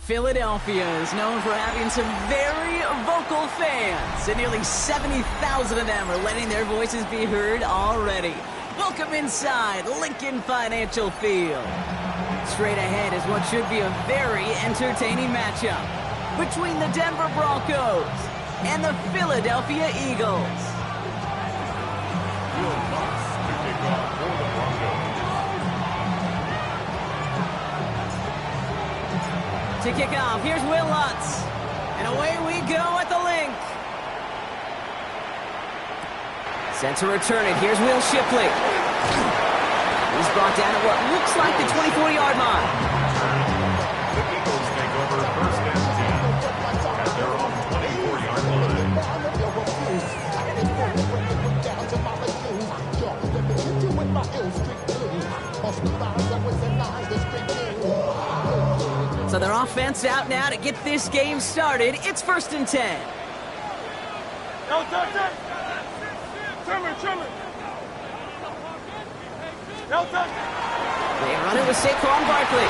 Philadelphia is known for having some very vocal fans, and nearly 70,000 of them are letting their voices be heard already. Welcome inside Lincoln Financial Field. Straight ahead is what should be a very entertaining matchup between the Denver Broncos and the Philadelphia Eagles. To kick off, here's Will Lutz. And away we go at the link. Set to return it. Here's Will Shipley. He's brought down at what looks like the 24-yard line. The Eagles take over first and 10 at their own 24-yard line. So their offense out now to get this game started. It's first and 10. They run it with Saquon Barkley.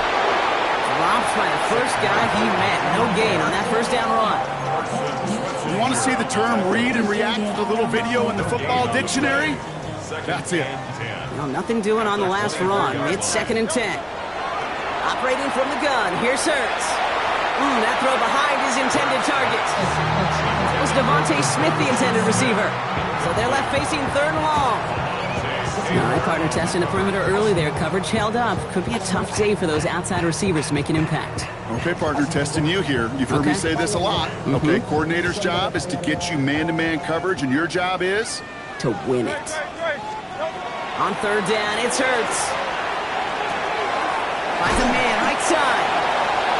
Dropped by the first guy he met. No gain on that first down run. You want to see the term read and react to the little video in the football dictionary? That's it. No, nothing doing on the last run. It's second and 10. Operating from the gun, here's Hurts. That throw behind his intended target. It was Devontae Smith, the intended receiver. So they're left facing third and long. All right, partner, testing the perimeter early there. Coverage held up. Could be a tough day for those outside receivers to make an impact. Okay, partner, testing you here. You've heard me say this a lot. Okay, coordinator's job is to get you man-to-man coverage, and your job is? To win it. On third down, it's Hurts. Finds a man, right side.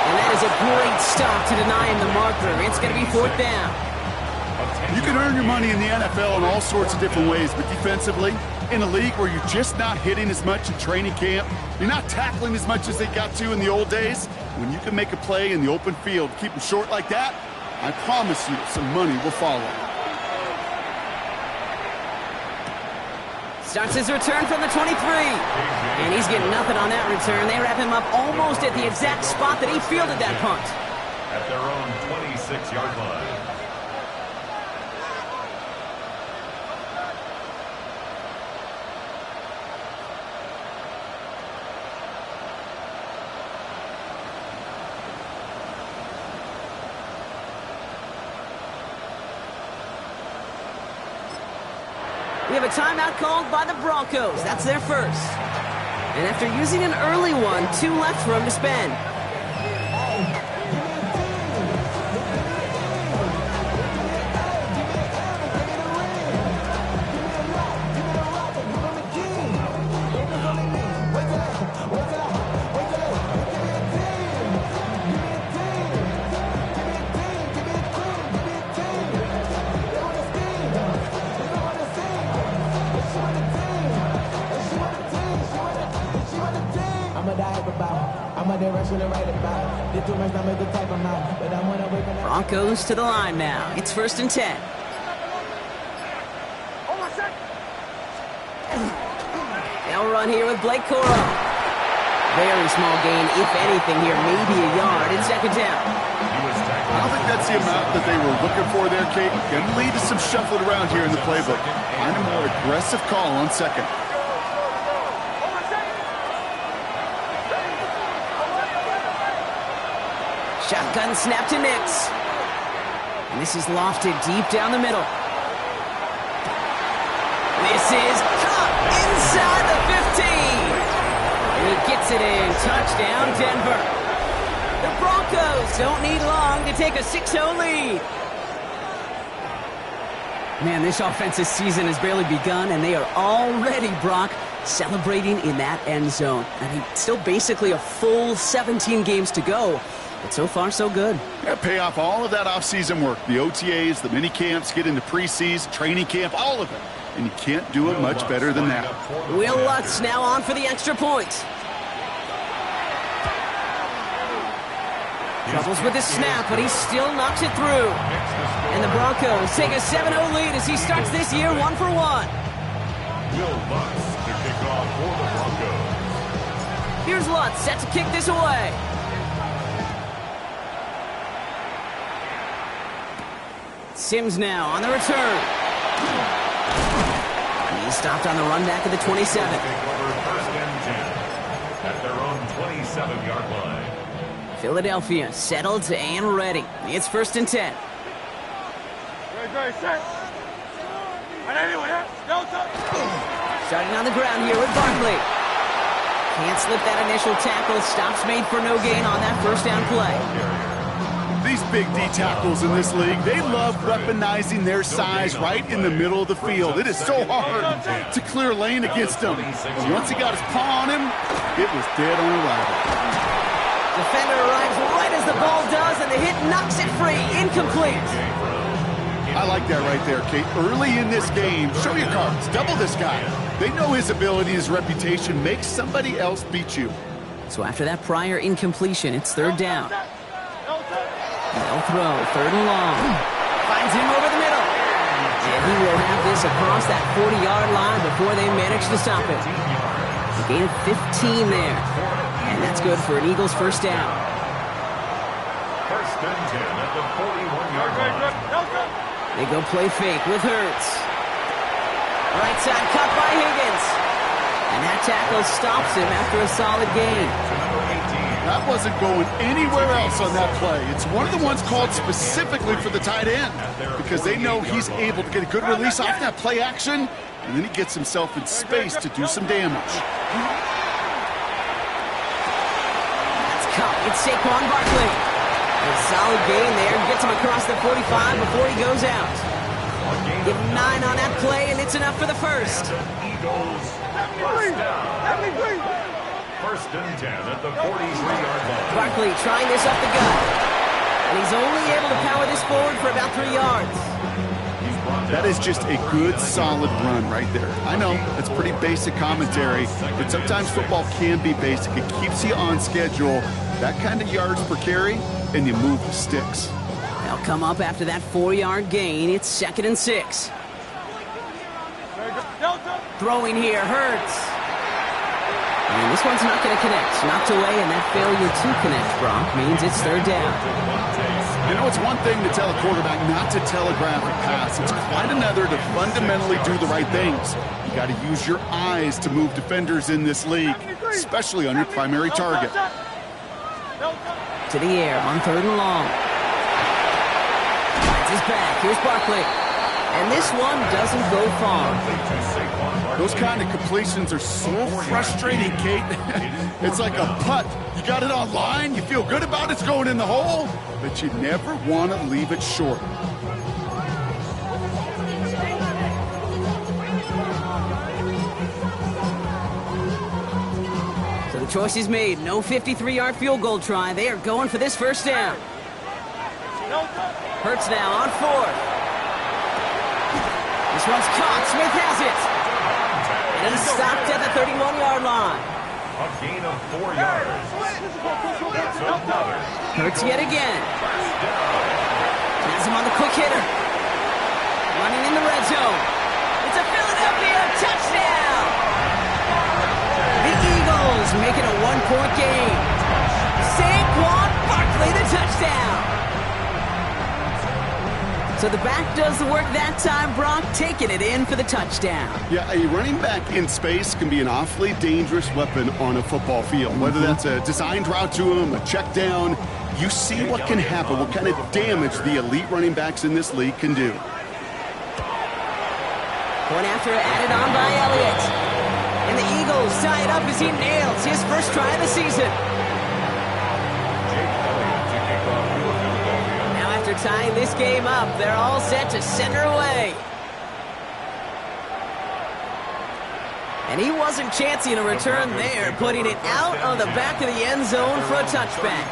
And that is a great stop to deny him the marker. It's going to be fourth down. You can earn your money in the NFL in all sorts of different ways, but defensively, in a league where you're just not hitting as much in training camp, you're not tackling as much as they got to in the old days, when you can make a play in the open field, keep them short like that, I promise you some money will follow. Starts his return from the 23. And he's getting nothing on that return. They wrap him up almost at the exact spot that he fielded that punt. At their own 26-yard line. We have a timeout called by the Broncos. That's their first. And after using an early one, 2 left for him to spend. Broncos to the line now. It's first and 10. They'll run here with Blake Corum. Very small gain, if anything here, maybe a yard in second down. I don't think that's the amount that they were looking for there, Kate. Going to lead to some shuffling around here in the playbook. Find a more aggressive call on second. Shotgun snap to Nix. And this is lofted deep down the middle. This is caught inside the 15. And he gets it in. Touchdown, Denver. The Broncos don't need long to take a 6-0 lead. Man, this offensive season has barely begun, and they are already, Brock, celebrating in that end zone. I mean, still basically a full 17 games to go. But so far, so good. Yeah, pay off all of that offseason work. The OTAs, the mini camps, get into preseason, training camp, all of it. And you can't do it much better than that. Will Lutz now on for the extra point. Troubles with the snap, but he still knocks it through. And the Broncos take a 7-0 lead as he starts this year 1-for-1. Will Lutz to kick off for the Broncos. Here's Lutz set to kick this away. Sims now on the return. He's stopped on the run back at the 27. Take over first and 10 at their own 27-yard line. Philadelphia settled and ready. It's first and 10. Starting on the ground here with Barkley. Can't slip that initial tackle. Stops made for no gain on that first down play. These big D tackles in this league, they love weaponizing their size right in the middle of the field. It is so hard to clear lane against him. And once he got his paw on him, it was dead on arrival. Defender arrives right as the ball does, and the hit knocks it free. Incomplete. I like that right there, Kate. Early in this game, show your cards. Double this guy. They know his ability, his reputation makes somebody else beat you. So after that prior incompletion, it's third down. They'll throw, third and long. Finds him over the middle. And he will have this across that 40-yard line before they manage to stop it. A gain of 15 there. And that's good for an Eagles first down. First and 10 at the 41-yard line. They go play fake with Hurts. Right side cut by Higgins. And that tackle stops him after a solid gain. That wasn't going anywhere else on that play. It's one of the ones called specifically for the tight end because they know he's able to get a good release off that play action, and then he gets himself in space to do some damage. That's caught. It's Saquon Barkley. A solid gain there. Gets him across the 45 before he goes out. Give him 9 on that play, and it's enough for the first. Eagles first down. First and 10 at the 43-yard line. Barkley trying this up the gut. And he's only able to power this forward for about 3 yards. That is just a good, solid run right there. I know, it's pretty basic commentary, but sometimes football can be basic. It keeps you on schedule. That kind of yards per carry, and you move the sticks. They'll come up after that 4-yard gain. It's second and 6. Throwing here, Hurts. And this one's not going to connect. Knocked away, and that failure to connect, Brock, means it's third down. You know, it's one thing to tell a quarterback not to telegraph a pass. It's quite another to fundamentally do the right things. You got to use your eyes to move defenders in this league, especially on your primary target. To the air on third and long. Finds his back. Here's Barkley. And this one doesn't go far. Those kind of completions are so frustrating, Kate. It's like a putt. You got it on line, you feel good about it's going in the hole, but you never want to leave it short. So the choice is made. No 53-yard field goal try. They are going for this first down. Hurts now on fourth. This one's caught. Smith has it. And he's stopped at the 31-yard line. A gain of 4 yards. That's another. Hurts yet again. Has him on the quick hitter. Running in the red zone. It's a Philadelphia touchdown. The Eagles make it a 1-point game. Saquon Barkley the touchdown. So the back does the work that time, Brock, taking it in for the touchdown. Yeah, a running back in space can be an awfully dangerous weapon on a football field. Whether that's a designed route to him, a check down, you see what can happen, what kind of damage the elite running backs in this league can do. Point after added on by Elliott. And the Eagles tie it up as he nails his first try of the season. Tying this game up, they're all set to center away. And he wasn't chancing a return there, putting it out on the back of the end zone for a touchback.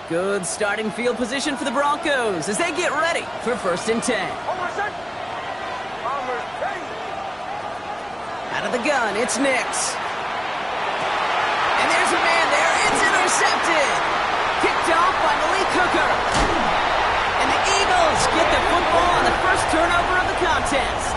Good starting field position for the Broncos as they get ready for first and 10. Out of the gun, it's Nix. And there's a man there. It's intercepted. Picked off by Malik Hooker. And the Eagles get the football on the first turnover of the contest.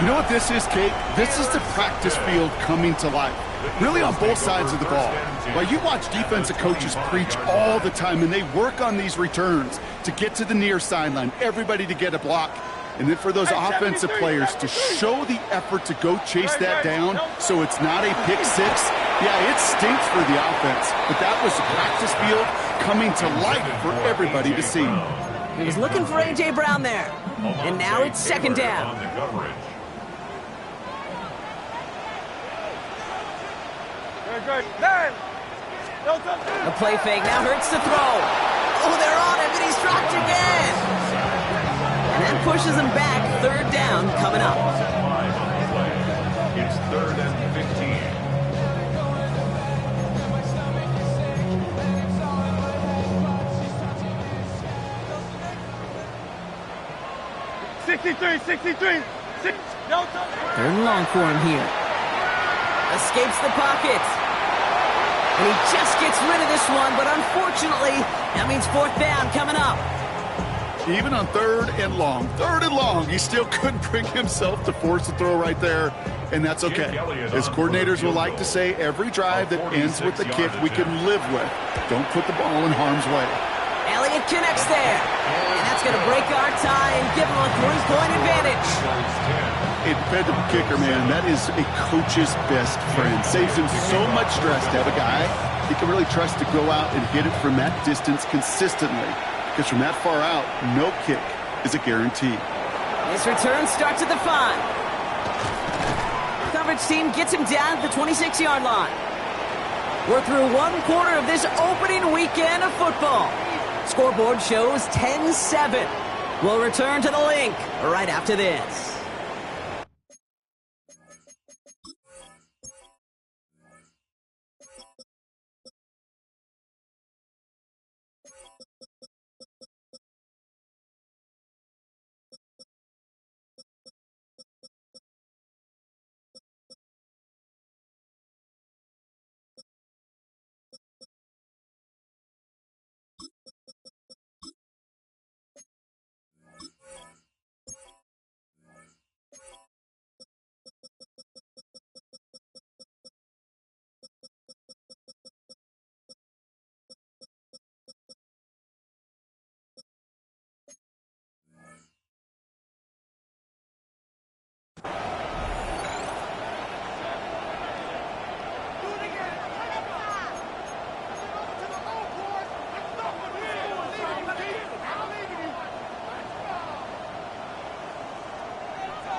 You know what this is, Kate? This is the practice field coming to life. Really on both sides of the ball. Well, you watch defensive coaches preach all the time, and they work on these returns to get to the near sideline, everybody to get a block. And then for those offensive players to show the effort to go chase that down so it's not a pick six. Yeah, it stinks for the offense, but that was the practice field coming to life for everybody to see. He was looking for A.J. Brown there, and now it's second down. The play fake now hurts the throw. Oh, they're on him, and he's dropped again. And that pushes him back. Third down coming up. It's 3rd and 15. 63. Third and long for him here. Escapes the pocket. And he just gets rid of this one, but unfortunately, that means fourth down coming up. Even on third and long, he still couldn't bring himself to force the throw right there, and that's okay. As coordinators will like to say, every drive that ends with a kick we can live with. Don't put the ball in harm's way. Elliott connects there, and that's going to break our tie and give him a 3-point advantage. A dependable kicker, man, that is a coach's best friend. Saves him so much stress to have a guy he can really trust to go out and hit it from that distance consistently. Because from that far out, no kick is a guarantee. This return starts at the 5. Coverage team gets him down at the 26-yard line. We're through one quarter of this opening weekend of football. Scoreboard shows 10-7. We'll return to the link right after this.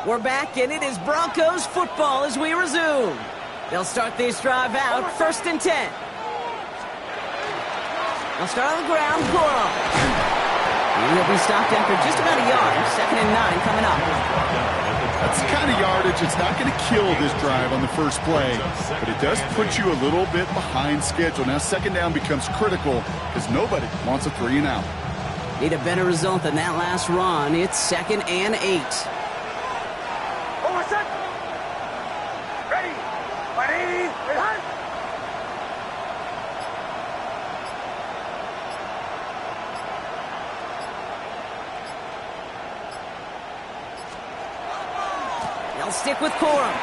We're back, and it is Broncos football as we resume. They'll start this drive out, 1st and 10. They'll start on the ground, Goro. He'll be stopped after just about a yard. 2nd and 9 coming up. That's the kind of yardage that's not going to kill this drive on the first play, but it does put you a little bit behind schedule. Now 2nd down becomes critical because nobody wants a 3 and out. Need a better result than that last run. It's 2nd and 8. Stick with Corum.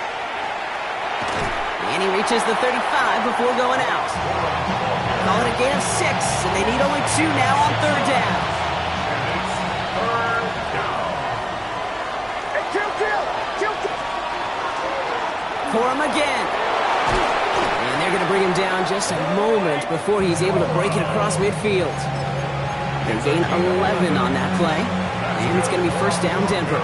And he reaches the 35 before going out. Call it a gain of 6, and they need only 2 now on 3rd down. Corum again. And they're going to bring him down just a moment before he's able to break it across midfield. They gain 11 on that play. And it's going to be 1st down Denver.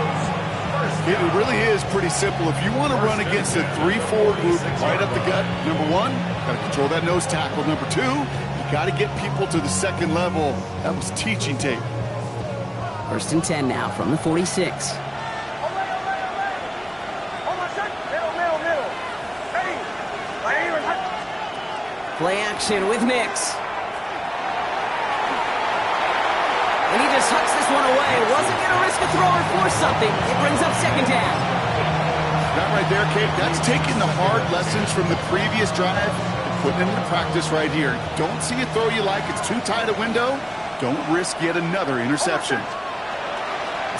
It really is pretty simple. If you want to run against a 3-4 group right up the gut, number 1, got to control that nose tackle. Number 2, you got to get people to the 2nd level. That was teaching tape. 1st and 10 now from the 46. Play action with Nix. And he just hucks this one away. Wasn't going to risk a throw or force something. It brings up 2nd down. That right there, Kate, that's taking the hard lessons from the previous drive and putting them into practice right here. Don't see a throw you like. It's too tight a window. Don't risk yet another interception.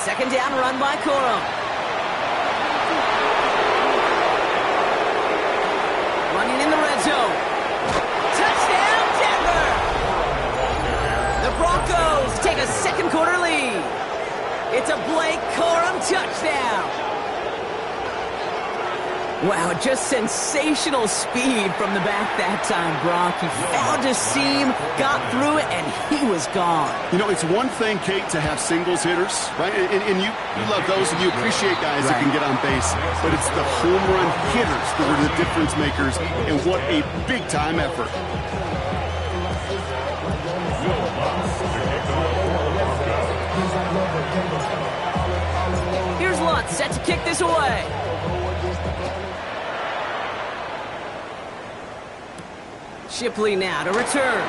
Second down run by Corum. Running in the red zone. Touchdown, Denver! The Broncos take a second quarter lead. It's a Blake Corum touchdown. Wow, just sensational speed from the back that time, Brock. He found a seam, got through it, and he was gone. You know, it's one thing, Kate, to have singles hitters, right? And you love those, and you appreciate guys that can get on base. But it's the home run hitters that are the difference makers, and what a big-time effort. Here's Lutz, set to kick this away. Shipley now to return.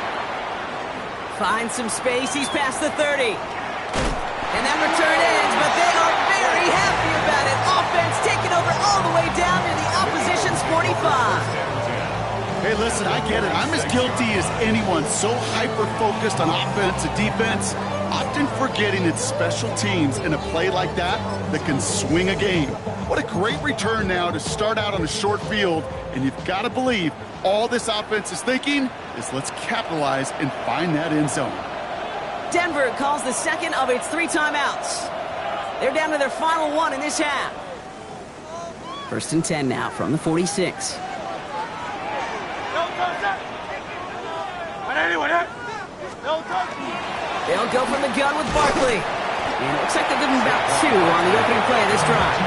Finds some space. He's past the 30. And that return ends, but they are very happy about it. Offense taking over all the way down to the opposition's 45. Hey, listen, I get it. I'm as guilty as anyone. So hyper-focused on offense and defense, often forgetting it's special teams in a play like that can swing a game. What a great return now to start out on a short field, and you've got to believe all this offense is thinking is let's capitalize and find that end zone. Denver calls the second of its 3 timeouts. They're down to their final one in this half. First and 10 now from the 46. They'll go from the gun with Barkley. And it looks like they'll give him about 2 on the opening play of this drive.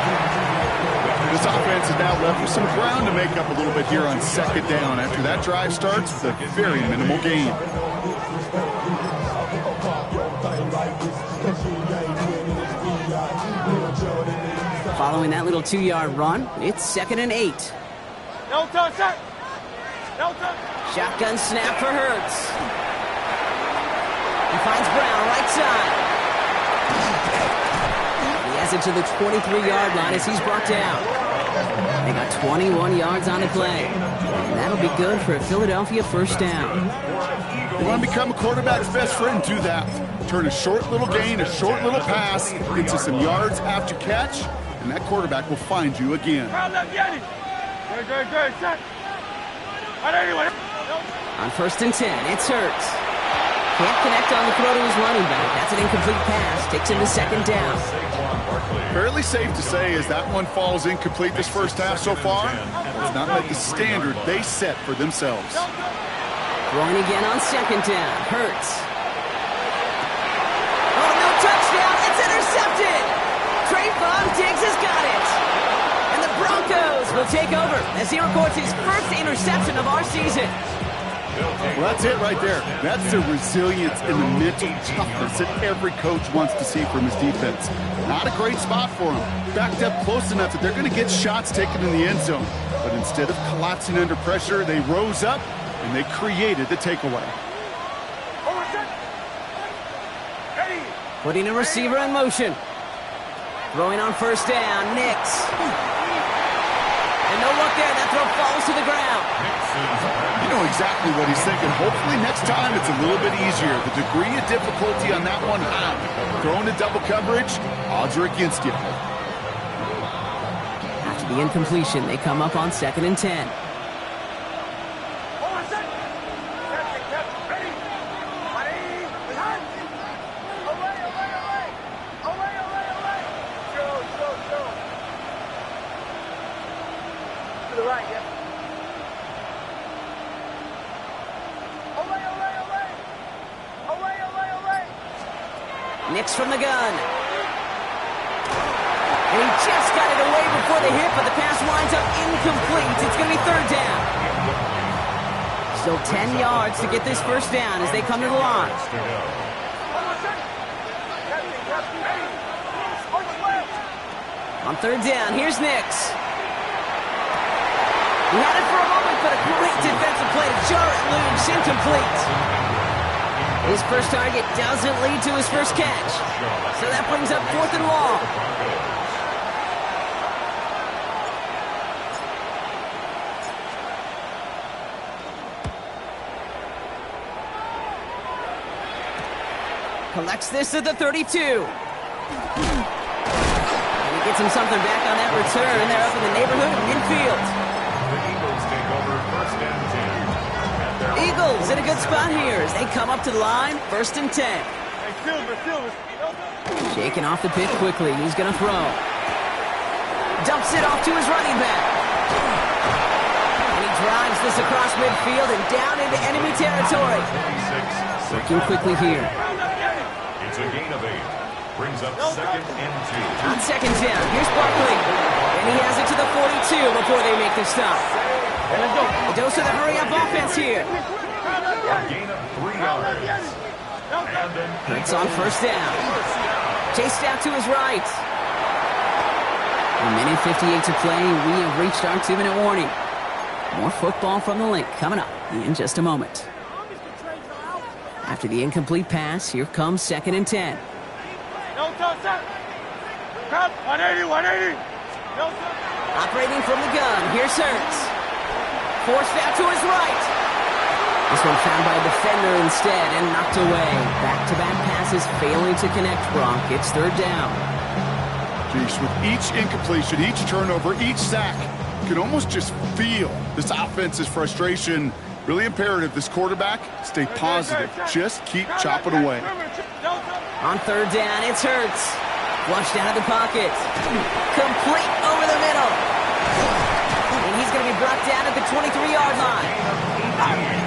This offense is now left with some ground to make up a little bit here on second down after that drive starts with a very minimal gain. Following that little 2-yard run, it's 2nd and 8. Shotgun snap for Hurts. He finds Brown right side. He has it to the 23-yard line as he's brought down. They got 21 yards on the play. And that'll be good for a Philadelphia first down. You want to become a quarterback's best friend, do that. Turn a short little gain, a short little pass into some yards after catch, and that quarterback will find you again. On first and 10, it's Hurts. Can't connect on the throw to his running back. That's an incomplete pass. Takes him to second down. Fairly safe to say as that one falls incomplete this first half so far, it's not met the standard they set for themselves. Throwing again on second down. Hurts. Oh, no touchdown. It's intercepted. Trayvon Diggs has got it. And the Broncos will take over as he records his first interception of our season. Well, that's it right there. That's the resilience and the mental toughness that every coach wants to see from his defense. Not a great spot for him. Backed up close enough that they're going to get shots taken in the end zone. But instead of collapsing under pressure, they rose up and they created the takeaway. Putting a receiver in motion. Throwing on first down, Nix. And no luck there. That throw falls to the ground. You know exactly what he's thinking. Hopefully next time it's a little bit easier. The degree of difficulty on that one high. Throwing to double coverage, odds are against you. After the incompletion, they come up on 2nd and 10. Nix from the gun. And he just got it away before the hit, but the pass winds up incomplete. It's going to be 3rd down. Still 10 yards to get this first down as they come to the line. On 3rd down, here's Nix. He had it for a moment, but a great defensive play to jar it loose, incomplete. His first target doesn't lead to his first catch. So that brings up 4th and long. Collects this at the 32. gets him something back on that return. They're up in the neighborhood of midfield. The Eagles take over first and 10. Eagles in a good spot here as they come up to the line, first and 10. Shaking off the pick quickly. He's going to throw. Dumps it off to his running back. And he drives this across midfield and down into enemy territory. Working quickly here. It's a gain of 8. Brings up second and 2. On second down, here's Barkley. And he has it to the 42 before they make the stop. A dose of the hurry-up offense here. A gain of 3 yards. It's on first down. Chased out to his right. A minute 58 to play. We have reached our 2-minute warning. More football from the link coming up in just a moment. After the incomplete pass, here comes second and 10. Operating from the gun, here's Hurts. Forced out to his right. This one found by a defender instead and knocked away. Back-to-back passes failing to connect, Bronc. It's third down. Geez, with each incompletion, each turnover, each sack, you can almost just feel this offense's frustration. Really imperative, this quarterback, stay positive. Just keep chopping away. On third down, it's Hurts. Flushed out of the pocket. Complete over the middle. And he's going to be brought down at the 23-yard line.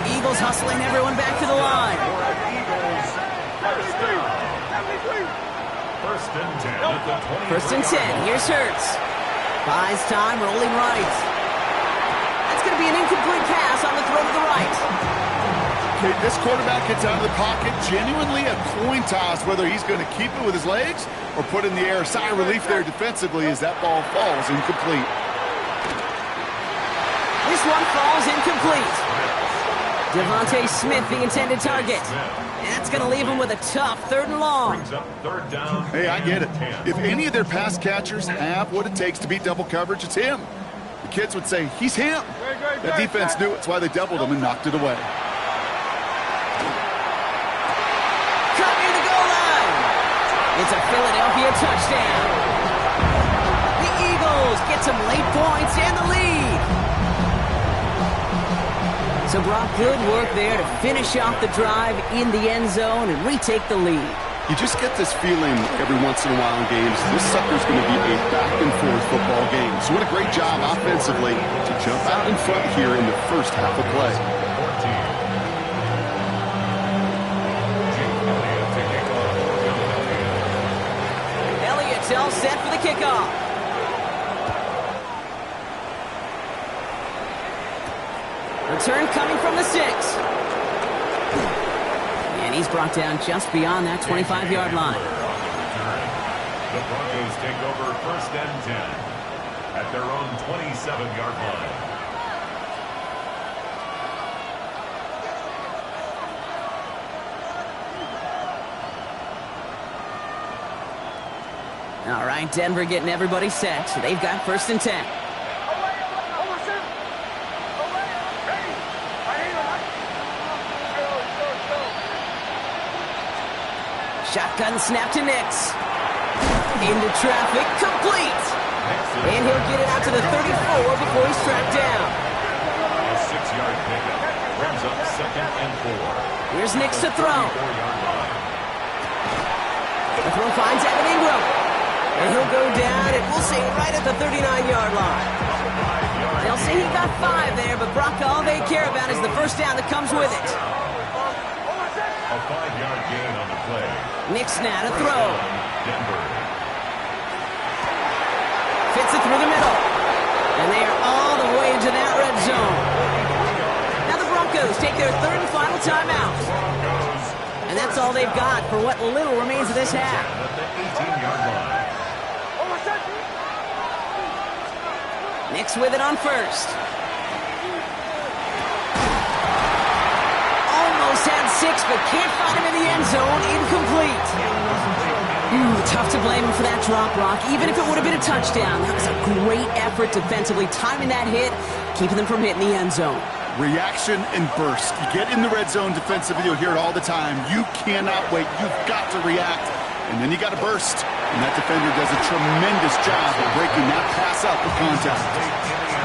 Eagles hustling everyone back to the line. First and 10 at the 20. First and 10. Here's Hurts. Buys time, rolling right. That's going to be an incomplete pass on the throw to the right. Okay, this quarterback gets out of the pocket, genuinely a coin toss whether he's going to keep it with his legs or put in the air. Sigh of relief there defensively as that ball falls incomplete. This one falls incomplete. Devontae Smith, the intended target. That's going to leave him with a tough third and long. Third down. Hey, I get it. If any of their pass catchers have what it takes to beat double coverage, it's him. The kids would say, he's him. That defense knew it. That's why they doubled him and knocked it away. Cut near the goal line. It's a Philadelphia touchdown. The Eagles get some late points and the lead. So Brock, good work there to finish off the drive in the end zone and retake the lead. You just get this feeling every once in a while in games, this sucker's going to be a back-and-forth football game. So what a great job offensively to jump out in front here in the first half of play. Elliott's all set for the kickoff. Return coming from the 6. And he's brought down just beyond that 25-yard line. The Broncos take over first and 10 at their own 27-yard line. All right, Denver getting everybody set. They've got first and 10. Shotgun snap to Nix. Into traffic, complete. And he'll get it out to the 34 before he's tracked down. A 6-yard pickup brings up second and 4. Here's Nix to throw. 34-yard line. The throw finds Evan Ingram. And he'll go down, and we'll say right at the 39-yard line. They'll say he got 5 there, but Brock, all they care about is the first down that comes with it. A 5-yard gain on the play. Nix now to throw. Denver. Fits it through the middle. And they are all the way into that red zone. Now the Broncos take their third and final timeout. And that's all they've got for what little remains of this half. At the 18-yard line. Nix with it on first. Almost had 6, but can't find him in the end zone. Incomplete. Tough to blame him for that drop, Brock. Even if it would have been a touchdown, that was a great effort defensively, timing that hit, keeping them from hitting the end zone. Reaction and burst. You get in the red zone defensively, you'll hear it all the time. You cannot wait. You've got to react. and then you got to burst. And that defender does a tremendous job of breaking that pass up with contact.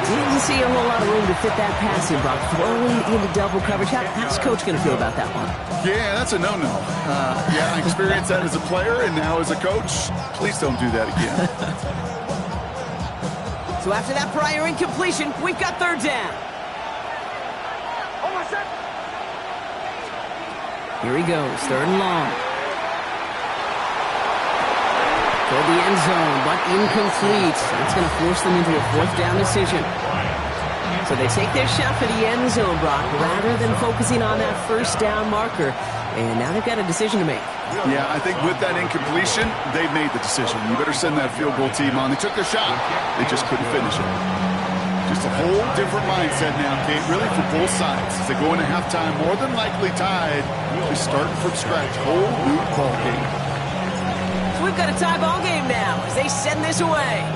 Didn't see a whole lot of room to fit that passing, Brock. Throwing into double coverage. How's Coach going to feel about that one? Yeah, that's a no-no. Yeah, I experienced that as a player, and now as a coach, please don't do that again. So after that prior incompletion, we've got third down. Here he goes, third and long. Toward the end zone, but incomplete. That's going to force them into a fourth down decision. So they take their shot for the end zone, Brock, rather than focusing on that first down marker. And now they've got a decision to make. Yeah, I think with that incompletion, they've made the decision. You better send that field goal team on. They took their shot. They just couldn't finish it. Just a whole different mindset now, Kate, really for both sides. As they go into halftime, more than likely tied, just starting from scratch. Whole new ball game. So we've got a tie ball game now as they send this away.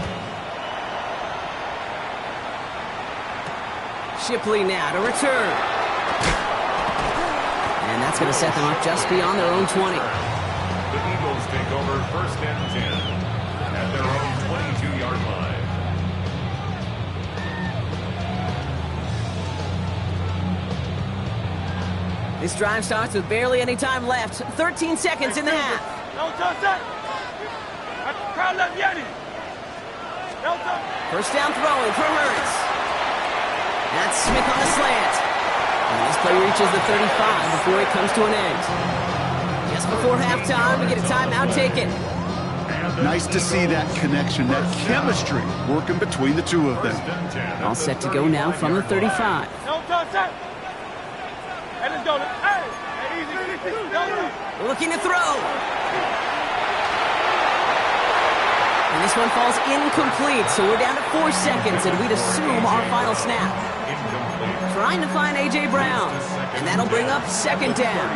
Shipley now to return. And that's going to set them up just beyond their own 20. The Eagles take over first and 10 at their own 22-yard line. This drive starts with barely any time left. 13 seconds in the half. First down throwing for Hurts. That's Smith on the slant. And this play reaches the 35 before it comes to an end. Just before halftime, we get a timeout taken. Nice to see that connection, that chemistry working between the two of them. All set to go now from the 35. Looking to throw. And this one falls incomplete, so we're down to 4 seconds, and we'd assume our final snap. Trying to find A.J. Brown, and that'll bring up second down.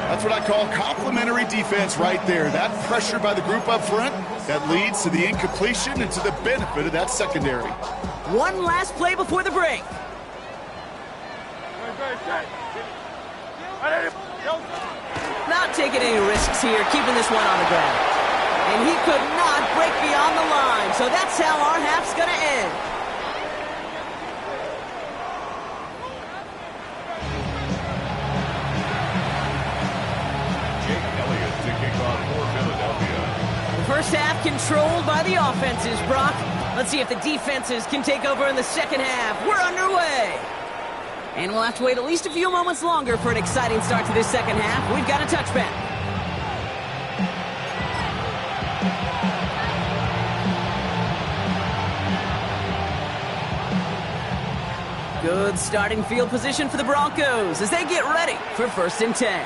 That's what I call complimentary defense right there. That pressure by the group up front, that leads to the incompletion and to the benefit of that secondary. One last play before the break. Not taking any risks here, keeping this one on the ground. And he could not break beyond the line, so that's how our half's going to end. The first half controlled by the offenses, Brock. Let's see if the defenses can take over in the second half. We're underway. And we'll have to wait at least a few moments longer for an exciting start to this second half. We've got a touchback. Good starting field position for the Broncos as they get ready for first and 10.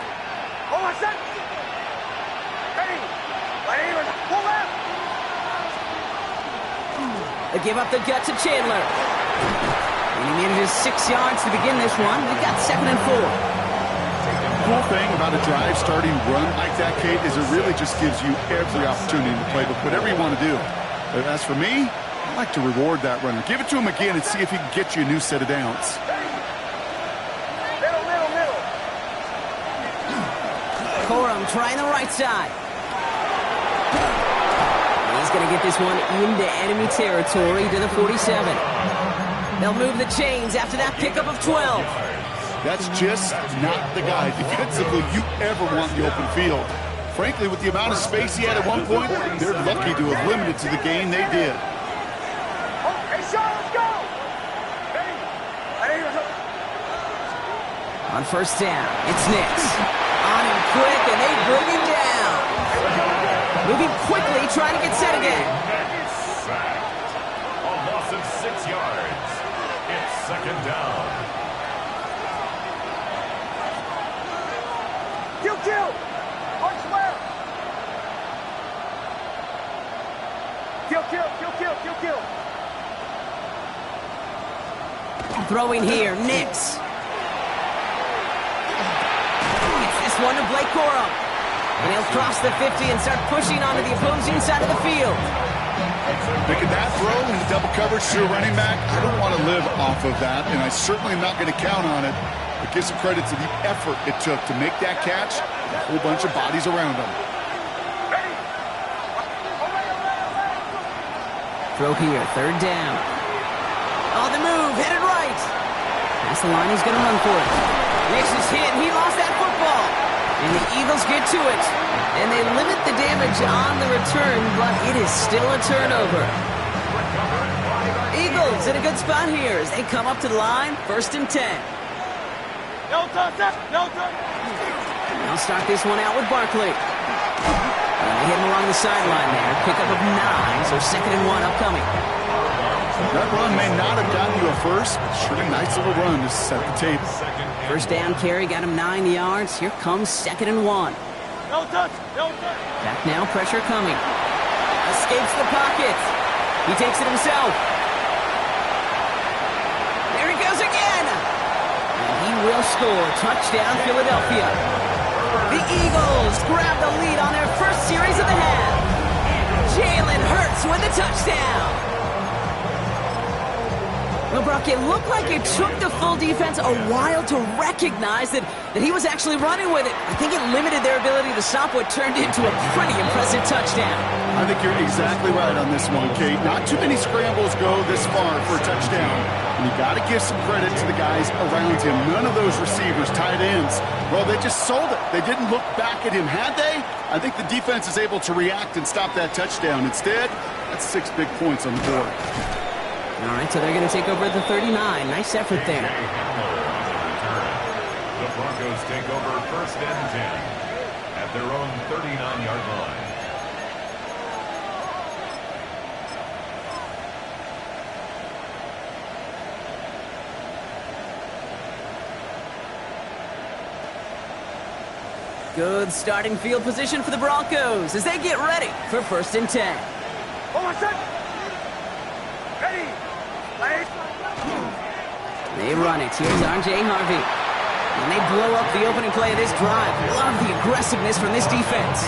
They give up the gut to Chandler. And he manages 6 yards to begin this one. We've got second and 4. The cool thing about a drive starting run like that, Kate, is it really just gives you every opportunity to play with whatever you want to do. But as for me, I like to reward that runner. Give it to him again and see if he can get you a new set of downs. Corum trying the right side. And he's going to get this one into enemy territory to the 47. They'll move the chains after that pickup of 12. That's just not the guy defensively you ever want in the open field. Frankly, with the amount of space he had at one point, they're lucky to have limited to the gain they did. On first down, it's Nix. On him quick, and they bring him down. Moving quickly, trying to get set again. A loss of 6 yards. It's second down. Kill! On square! Kill! Throwing here, Nix. Gets this one to Blake Corum. And he'll cross the 50 and start pushing onto the opposing side of the field. Making that throw in double coverage to a running back, I don't want to live off of that, and I certainly am not going to count on it. But give some credit to the effort it took to make that catch, a whole bunch of bodies around him. throw here, third down. On the move, headed right. Past the line, he's going to run for it. Makes his hit, and he lost that football. And the Eagles get to it. And they limit the damage on the return, but it is still a turnover. Eagles in a good spot here as they come up to the line, 1st and 10. No touch, no touch. They'll start this one out with Barkley. And they hit him along the sideline there. Pickup of 9, so 2nd and 1 upcoming. That run may not have gotten you a first, but sure a nice little run to set the table. First down carry got him 9 yards. Here comes 2nd and 1. No touch, no touch. Back now, pressure coming. Escapes the pocket. He takes it himself. There he goes again. And he will score. Touchdown, Philadelphia. The Eagles grab the lead on their first series of the half. Jalen Hurts with a touchdown. Well, Brock, it looked like it took the full defense a while to recognize that he was actually running with it. I think it limited their ability to stop what turned into a pretty impressive touchdown. I think you're exactly right on this one, Kate. Not too many scrambles go this far for a touchdown. And you got to give some credit to the guys around him. None of those receivers, tight ends, well, they just sold it. They didn't look back at him. Had they? I think the defense is able to react and stop that touchdown. Instead, that's 6 big points on the board. All right, so they're going to take over at the 39. Nice effort there. The Broncos take over 1st and 10 at their own 39-yard line. Good starting field position for the Broncos as they get ready for 1st and 10. Hold on, set. Ready. Play. They run it. Here's R.J. Harvey. And they blow up the opening play of this drive. Love the aggressiveness from this defense.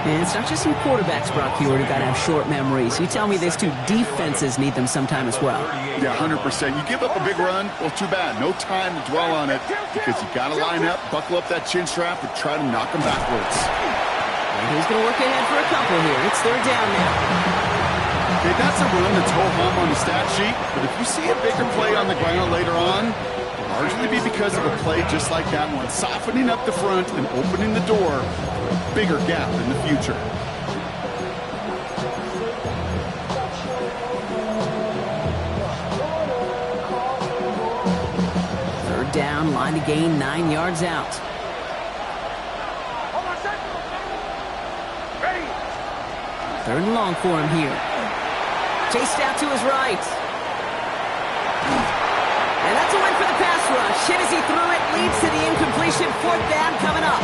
And it's not just some quarterbacks, Brock, you already got to have short memories. You tell me these two defenses need them sometime as well. Yeah, 100%. You give up a big run, well, too bad. No time to dwell on it because you got to line up, buckle up that chin strap, and try to knock them backwards. And he's going to work ahead for a couple here. It's 3rd down now. Okay, that's a run that's ho-hum on the stat sheet, but if you see a bigger play on the ground later on, it'll largely be because of a play just like that one, softening up the front and opening the door for a bigger gap in the future. Third down, line to gain 9 yards out. Hold on, set. Ready. 3rd and long for him here. Chased out to his right. And that's a win for the pass rush. Hit as he threw it, leads to the incompletion. 4th down coming up.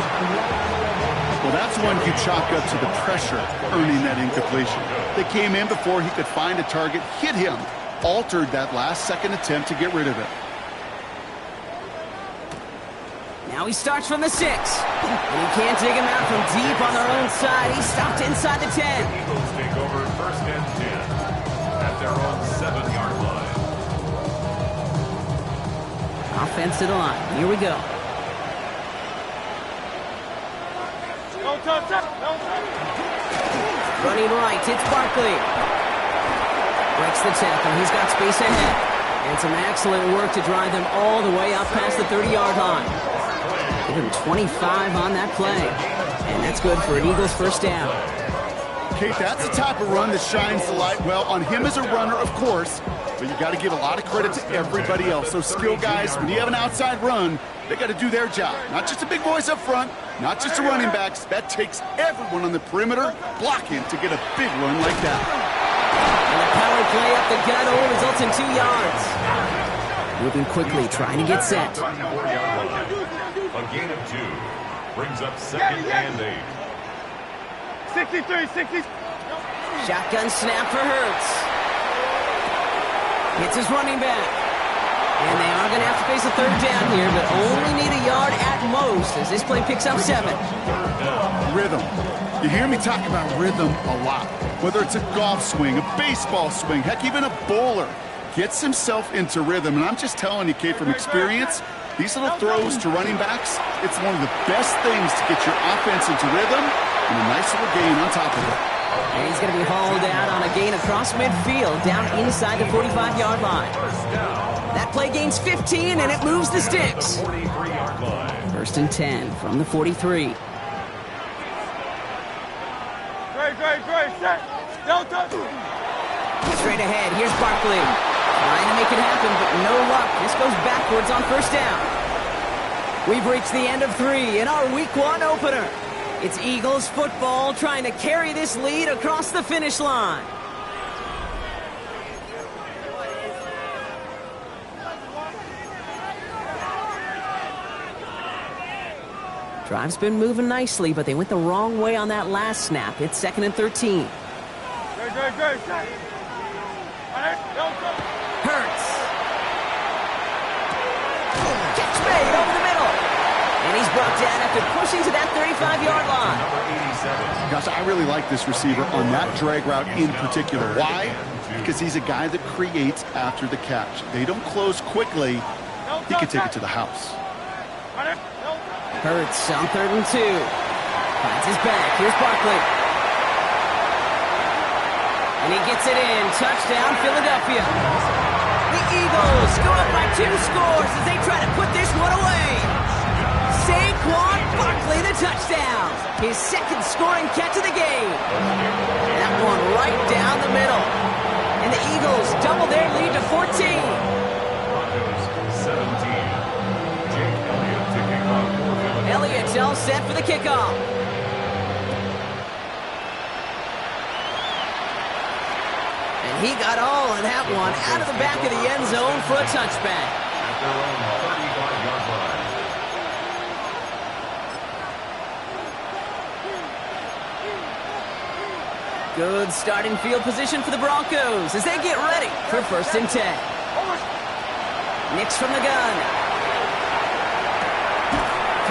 Well, that's one you chalk up to the pressure earning that incompletion. They came in before he could find a target, hit him, altered that last-second attempt to get rid of it. Now he starts from the 6. And he can't dig him out from deep on their own side. He stopped inside the 10. Eagles take over 1st and 10 at their own 7-yard line. Offense to the line. Here we go. No touch, set. No touch. Running right. It's Barkley. Breaks the tackle. He's got space ahead. And some excellent work to drive them all the way up past the 30-yard line. Give him 25 on that play. And that's good for an Eagles 1st down. Kate, that's the type of run that shines the light well on him as a runner, of course, but you got to give a lot of credit to everybody else. Those skill guys, when you have an outside run, they got to do their job. Not just the big boys up front, not just the running backs. That takes everyone on the perimeter blocking to get a big run like that. And a power play up the gut only results in 2 yards. Moving quickly, trying to get set. A gain of 2 brings up 2nd and 8. 63, 60. Shotgun snap for Hurts. Hits his running back. And they are going to have to face a 3rd down here, but only need a yard at most as this play picks up 7. Rhythm. You hear me talk about rhythm a lot. Whether it's a golf swing, a baseball swing, heck, even a bowler gets himself into rhythm. And I'm just telling you, Kate, from experience, these little throws to running backs, it's one of the best things to get your offense into rhythm and a nice little gain on top of it. And he's going to be hauled out on a gain across midfield, down inside the 45-yard line. That play gains 15, and it moves the sticks. 43-yard line. First and 10 from the 43. Great, set. Don't touch. Straight ahead, here's Barkley. Trying to make it happen, but no luck. This goes backwards on first down. We've reached the end of 3 in our Week 1 opener. It's Eagles football trying to carry this lead across the finish line. Drive's been moving nicely, but they went the wrong way on that last snap. It's 2nd and 13. Great, set. Hurts. Catch made over the middle. And he's brought down after pushing to that 35-yard line. Number 87. Gosh, I really like this receiver on that drag route in particular. Why? Because he's a guy that creates after the catch. They don't close quickly. He can take it to the house. Hurts on 3rd and 2. Finds his back. Here's Barkley. And he gets it in. Touchdown, Philadelphia. The Eagles go up by 2 scores as they try to put this one away. Saquon Barkley, the touchdown. His 2nd scoring catch of the game. That one right down the middle. And the Eagles double their lead to 14. Broncos 17. Jake Elliott to kick off for Philadelphia. Elliott's all set for the kickoff. And he got all of that one out of the back of the end zone for a touchback. At their own 35-yard line. Good starting field position for the Broncos as they get ready for 1st and 10. Nix from the gun.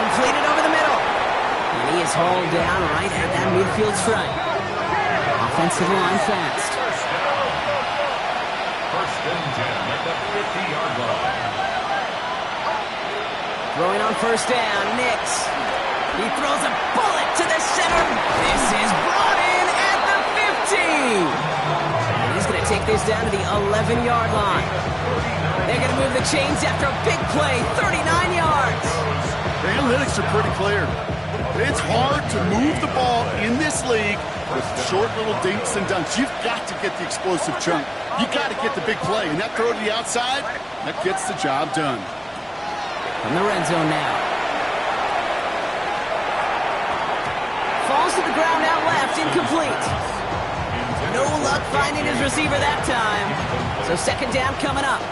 Completed over the middle. And he is hauled down right at that midfield stripe. Offensive line fast. First and 10 at the 50-yard line. Throwing on first down, Nix. He throws a bullet to the center. This is brought in at the 15. And he's going to take this down to the 11-yard line. They're going to move the chains after a big play, 39 yards. The analytics are pretty clear. It's hard to move the ball in this league with short little dinks and dunks. You've got to get the explosive chunk. You've got to get the big play. And that throw to the outside, that gets the job done. From the red zone now. Falls to the ground out left, incomplete. No luck finding his receiver that time. So 2nd down coming up.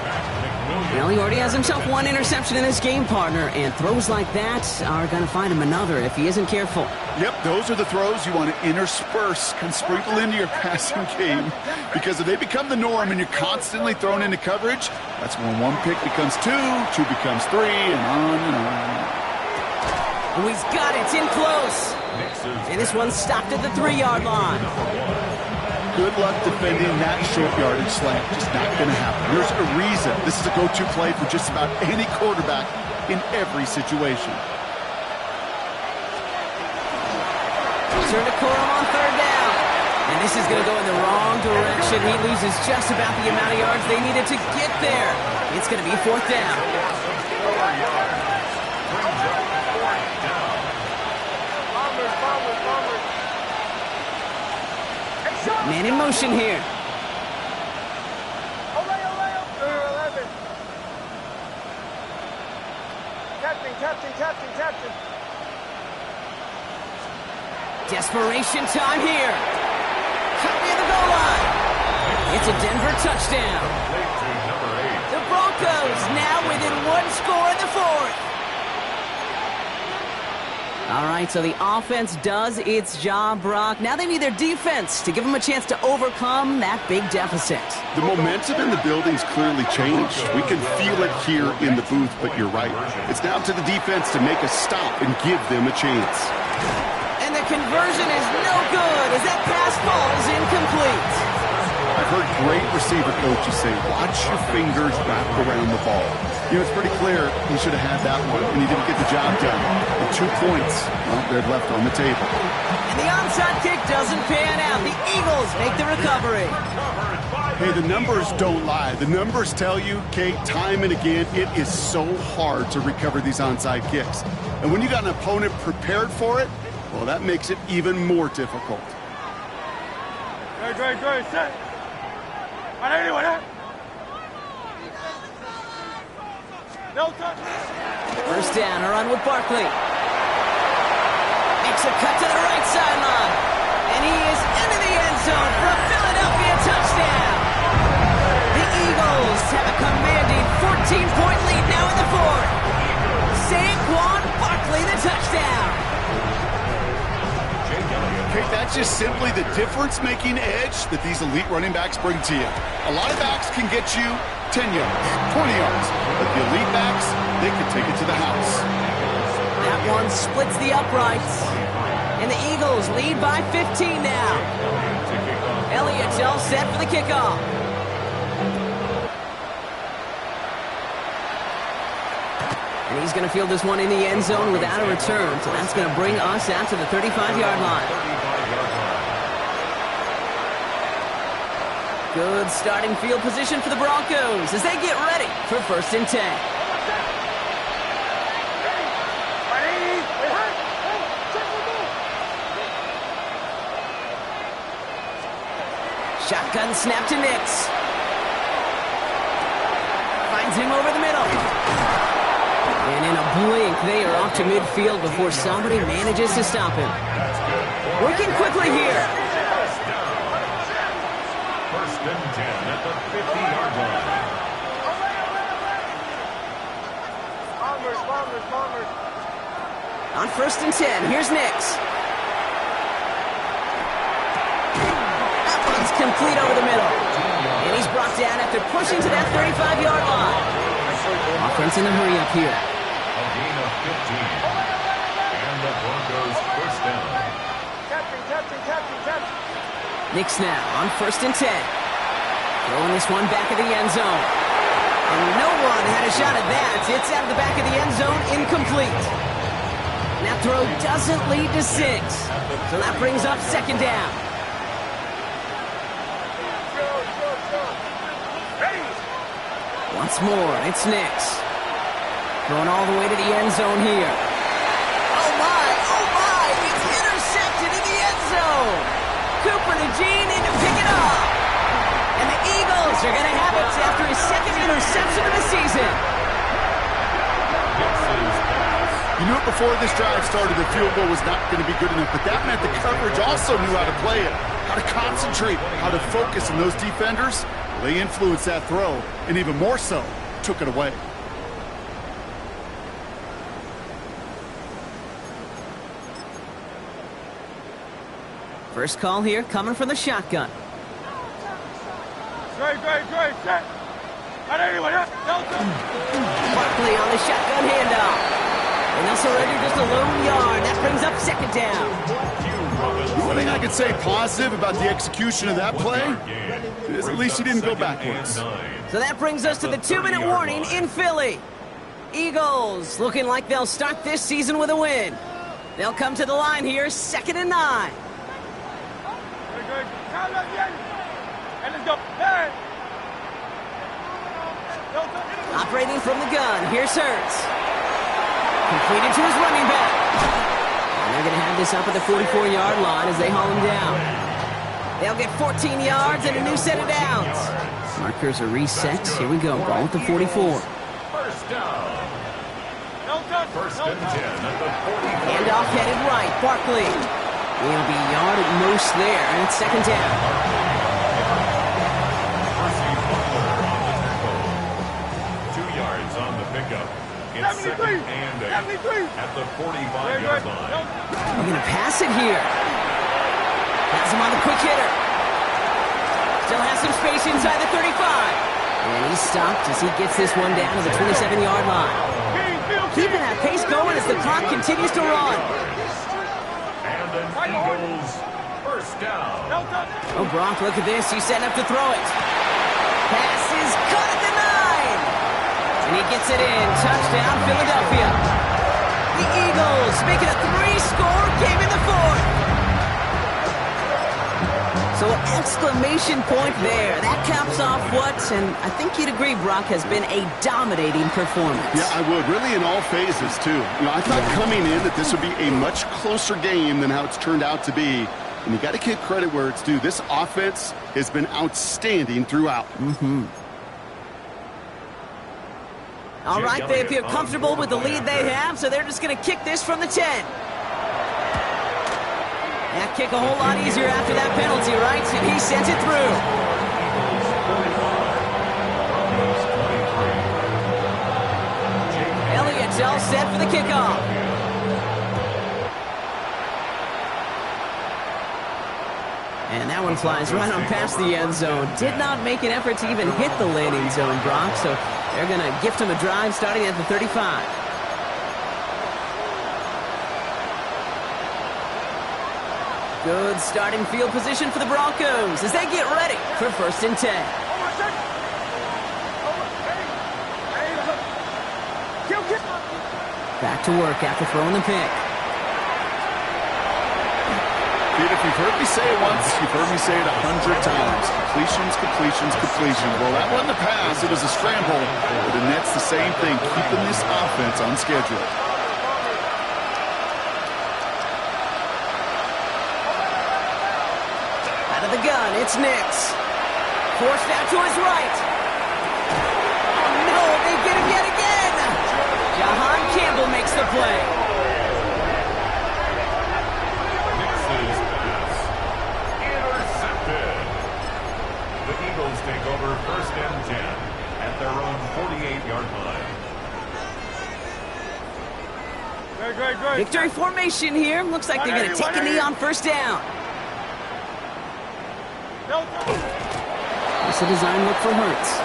Well, he already has himself 1 interception in his game, partner, and throws like that are going to find him another if he isn't careful. Yep, those are the throws you want to intersperse and sprinkle into your passing game. Because if they become the norm and you're constantly thrown into coverage, that's when 1 pick becomes 2, 2 becomes 3, and on and on. Oh, he's got it. It's in close. And this one's stopped at the 3-yard line. Good luck defending that short yardage slant. Just not going to happen. There's a reason this is a go-to play for just about any quarterback in every situation. Turn to Corum on 3rd down. And this is going to go in the wrong direction. He loses just about the amount of yards they needed to get there. It's going to be 4th down. Man in motion here. Captain. Desperation time here. Cut near the goal line. It's a Denver touchdown. The Broncos now within 1 score in the 4th. All right, so the offense does its job, Brock. Now they need their defense to give them a chance to overcome that big deficit. The momentum in the building's clearly changed. We can feel it here in the booth, but you're right. It's down to the defense to make a stop and give them a chance. And the conversion is no good as that pass falls incomplete. I've heard great receiver coaches say, watch your fingers wrap around the ball. You know, it's pretty clear he should have had that one, and he didn't get the job done. The 2 points, well, they're left on the table. And the onside kick doesn't pan out. The Eagles make the recovery. Hey, the numbers don't lie. The numbers tell you, Kate, time and again, it is so hard to recover these onside kicks. And when you got an opponent prepared for it, well, that makes it even more difficult. Great, set. On anyone, huh? No touch. First down, a run with Barkley. Makes a cut to the right sideline. And he is into the end zone for a Philadelphia touchdown. The Eagles have a commanding 14-point lead now in the fourth. Saquon Barkley, the touchdown. Okay, that's just simply the difference-making edge that these elite running backs bring to you. A lot of backs can get you 10 yards, 20 yards, but the elite backs, they can take it to the house. That one splits the uprights. And the Eagles lead by 15 now. Elliott's all set for the kickoff. And he's going to field this one in the end zone without a return. So that's going to bring us out to the 35-yard line. Good starting field position for the Broncos as they get ready for 1st and 10. Shotgun snap to Nix. Finds him over the middle. And in a blink, they are off to midfield before somebody manages to stop him. Working quickly here. 1st and 10 at the 50-yard line. On 1st and 10, here's Nix. That one's complete over the middle. And he's brought down after pushing to that 35-yard line. Offense in a hurry up here. A gain of 15. And the Broncos 1st down. Captain. Nix now on 1st and 10. Throwing this one back of the end zone. And no one had a shot at that. It's out of the back of the end zone, incomplete. And that throw doesn't lead to 6. So that brings up 2nd down. Once more, it's Nix. Throwing all the way to the end zone here. Oh my, it's intercepted in the end zone. Cooper to Jean in to pick it up. And the Eagles are going to have it after his 2nd interception of the season. You knew it before this drive started, the field goal was not going to be good enough, but that meant the coverage also knew how to play it, how to concentrate, how to focus, and those defenders, they influenced that throw, and even more so, took it away. First call here coming from the shotgun. Great, set. On anyone, huh? No touch. Barkley on the shotgun handoff. And they'll surrender just a lone yard. That brings up 2nd down. One thing I could say positive about the execution of that play is at least he didn't go backwards. So that brings us to the 2-minute warning in Philly. Eagles looking like they'll start this season with a win. They'll come to the line here, 2nd and 9. And let's go. Hey. Operating from the gun, here's Hurts. Completed to his running back. And they're going to have this up at the 44-yard line as they haul him down. They'll get 14 yards and a new set of downs. Markers are reset. Here we go. Ball at the 44. 1st down. No touch. 1st and 10 at the 44. Handoff headed right. Barkley. He'll be a yard at most there, and it's 2nd down. Percy Butler on the tackle. 2 yards on the pickup. It's 2nd and 8 at the 45-yard line. They're going to pass it here. Has him on the quick hitter. Still has some space inside the 35. And he's stopped as he gets this one down to the 27-yard line. Keeping that pace going as the clock continues to run. And an Eagles first down. Oh, Gronk, look at this. He's setting up to throw it. Pass is caught at the 9. And he gets it in. Touchdown, Philadelphia. The Eagles make it a 3-score game in the 4th. So exclamation point there. That caps off what, and I think you'd agree, Brock, has been a dominating performance. Yeah, I would. Really in all phases, too. I thought coming in that this would be a much closer game than how it's turned out to be. And you got to give credit where it's due. This offense has been outstanding throughout. All right, they appear comfortable with the lead they have, so they're just going to kick this from the 10. That kick a whole lot easier after that penalty, right? And he sends it through. Elliott's all set for the kickoff. And that one flies right on past the end zone. Did not make an effort to even hit the landing zone, Brock. So they're going to gift him a drive starting at the 35. Good starting field position for the Broncos as they get ready for 1st and 10. Back to work after throwing the pick. Dude, if you've heard me say it once, you've heard me say it 100 times. Completions, completions, completions. Well, that wasn't a pass. It was a scramble. But the Nets the same thing, keeping this offense on schedule. Out of the gun, it's Nix. Forced out to his right. Oh, no, they get him yet again. Jahan Campbell makes the play. Nix's pass. Intercepted. The Eagles take over 1st and 10 at their own 48-yard line. Great. Victory formation here. Looks like they're going to take a knee on 1st down. It's a design look for Hurts.